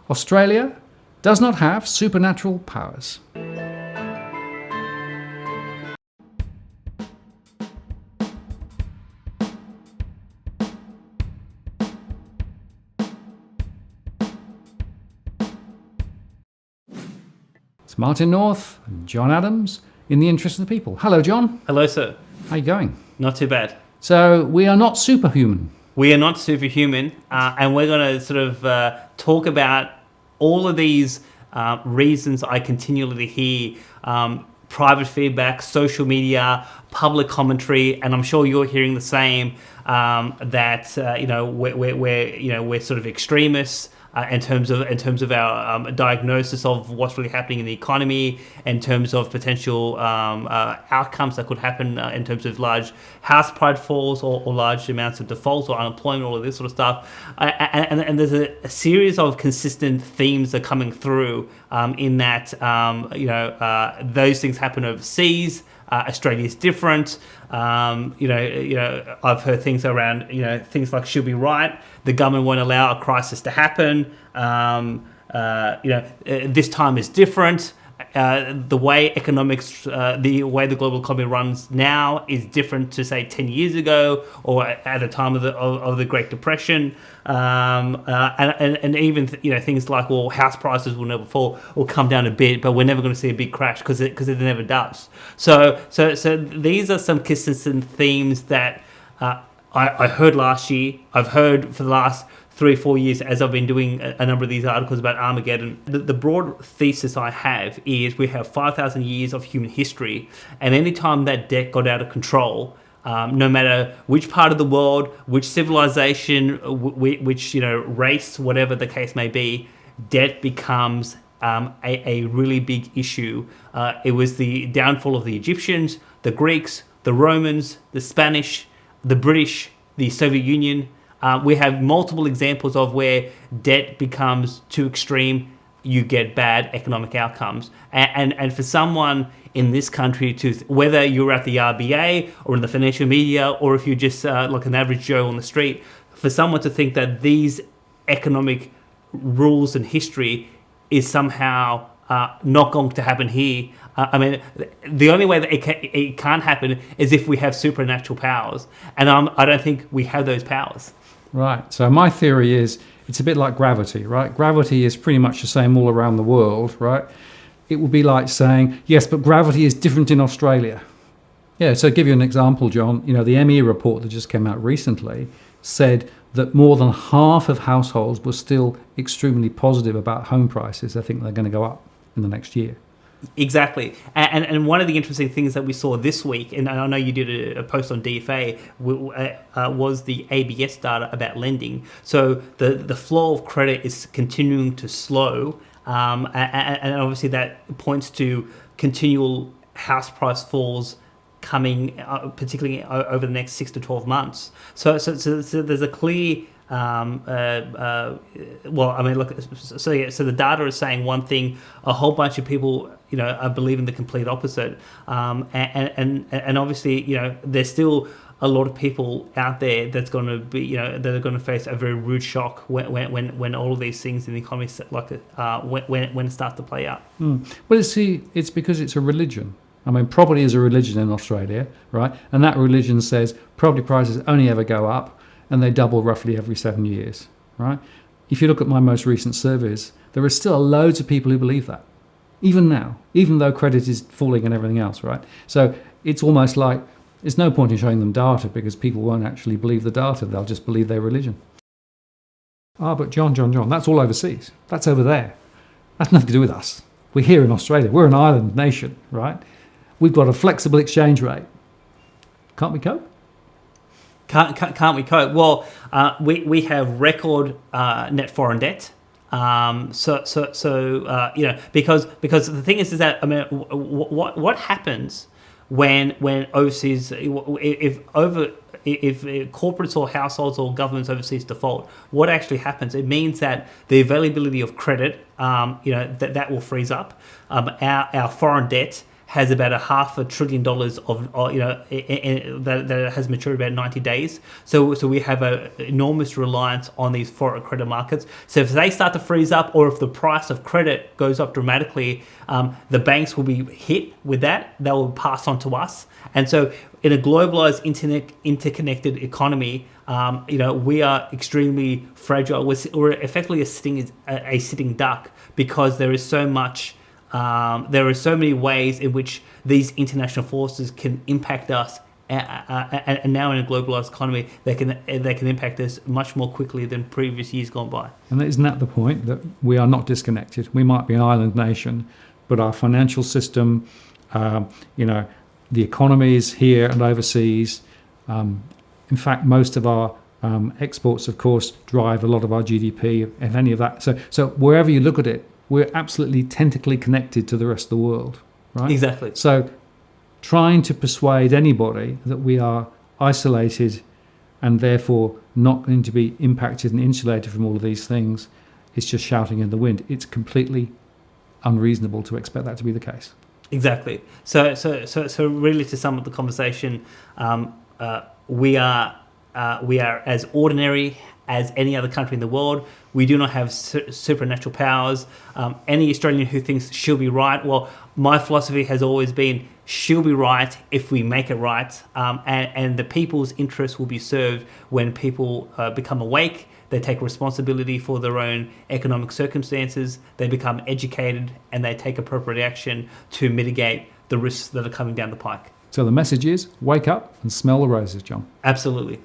Australia does not have supernatural powers. It's Martin North and John Adams in the interest of the people. Hello, John. Hello, sir. How are you going? Not too bad. So we are not superhuman. We are not superhuman, and we're going to sort of talk about all of these reasons I continually hear, private feedback, social media, public commentary, and I'm sure you're hearing the same, that we're sort of extremists. In terms of our diagnosis of what's really happening in the economy, in terms of potential outcomes that could happen in terms of large house price falls or large amounts of defaults or unemployment, all of this sort of stuff. And there's a series of consistent themes that are coming through in that, those things happen overseas. Australia is different. I've heard things around, things like should be right. The government won't allow a crisis to happen. This time is different. The way economics, the way the global economy runs now is different to say 10 years ago or at a time of the Great Depression, and even things like, well, house prices will never fall or come down a bit, but we're never going to see a big crash because it never does. So these are some consistent themes that I heard last year. I've heard for the last 3 or 4 years as I've been doing a number of these articles about Armageddon. The broad thesis I have is we have 5,000 years of human history, and any time that debt got out of control, no matter which part of the world, which civilization, which race, whatever the case may be, debt becomes a really big issue. It was the downfall of the Egyptians, the Greeks, the Romans, the Spanish, the British, the Soviet Union. We have multiple examples of where debt becomes too extreme, you get bad economic outcomes. And for someone in this country to, whether you're at the RBA or in the financial media, or if you're just like an average Joe on the street, for someone to think that these economic rules and history is somehow not going to happen here. The only way that it can't happen is if we have supernatural powers. And I don't think we have those powers. Right. So my theory is it's a bit like gravity, right? Gravity is pretty much the same all around the world, right? It would be like saying, yes, but gravity is different in Australia. Yeah, so to give you an example, John, the ME report that just came out recently said that more than half of households were still extremely positive about home prices. I think they're going to go up in the next year. Exactly. And one of the interesting things that we saw this week, and I know you did a post on DFA, was the ABS data about lending. So the flow of credit is continuing to slow, and obviously that points to continual house price falls coming, particularly over the next 6 to 12 months. So there's a clear... So the data is saying one thing, a whole bunch of people, are believing the complete opposite. And obviously, there's still a lot of people out there that's going to be, that are going to face a very rude shock when all of these things in the economy, when it starts to play out. Well, it's because it's a religion. Property is a religion in Australia, right? And that religion says property prices only ever go up, and they double roughly every 7 years, right? If you look at my most recent surveys, there are still loads of people who believe that, even now, even though credit is falling and everything else, right? So it's almost like there's no point in showing them data because people won't actually believe the data. They'll just believe their religion. But John, that's all overseas. That's over there. That's nothing to do with us. We're here in Australia. We're an island nation, right? We've got a flexible exchange rate. Can't we cope? Can't we cope? Well, we have record net foreign debt. Because the thing is that what happens when overseas, if corporates or households or governments overseas default, what actually happens? It means that the availability of credit, that will freeze up. Our foreign debt has about $500 billion that has matured about 90 days. So we have an enormous reliance on these foreign credit markets. So if they start to freeze up, or if the price of credit goes up dramatically, the banks will be hit with that. They will pass on to us. And so in a globalized, interconnected economy, we are extremely fragile. We're effectively a sitting duck, because there is so much. There are so many ways in which these international forces can impact us, and now in a globalized economy, they can impact us much more quickly than previous years gone by. And isn't that the point, that we are not disconnected? We might be an island nation, but our financial system, the economies here and overseas. In fact, most of our exports, of course, drive a lot of our GDP, if any of that. So wherever you look at it, we're absolutely tentacly connected to the rest of the world, right? Exactly. So trying to persuade anybody that we are isolated and therefore not going to be impacted and insulated from all of these things is just shouting in the wind. It's completely unreasonable to expect that to be the case. Exactly. So really, to sum up the conversation, we are as ordinary as any other country in the world. We do not have supernatural powers. Any Australian who thinks she'll be right, well, my philosophy has always been she'll be right if we make it right, and the people's interests will be served when people become awake. They take responsibility for their own economic circumstances, they become educated, and they take appropriate action to mitigate the risks that are coming down the pike. So the message is, wake up and smell the roses, John. Absolutely.